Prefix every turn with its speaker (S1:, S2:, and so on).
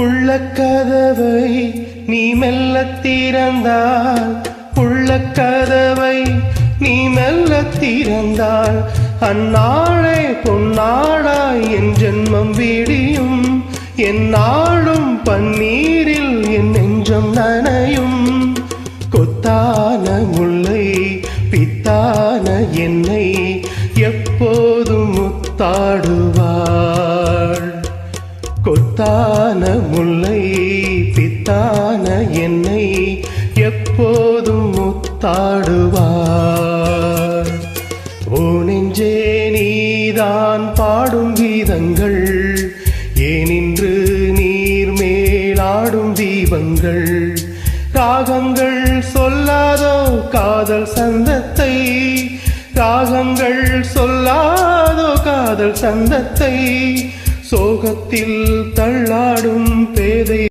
S1: உள்ள கதவை நீ மெல்ல திறந்தால், உள்ள கதவை நீ மெல்ல திறந்தால், அந்நாளே பொன்னாடாய் என் ஜென்மம் விடியும். என் நாளும் பன்னீரில் என் நெஞ்சம் நனையும். கொத்தான முல்லை பித்தான என்னை எப்போதும் முத்தாடுவாள். கொத்தான முல்லை பித்தான என்னை எப்போதும் முத்தாடுவார். ஓ நெஞ்சே நீதான் பாடும் கீதங்கள், ஏனின்று நீர் மேலாடும் தீபங்கள். ராகங்கள் சொல்லாதோ காதல் சந்தத்தை, ராகங்கள் சொல்லாதோ காதல் சந்தத்தை. சோகத்தில் தள்ளாடும் பேதை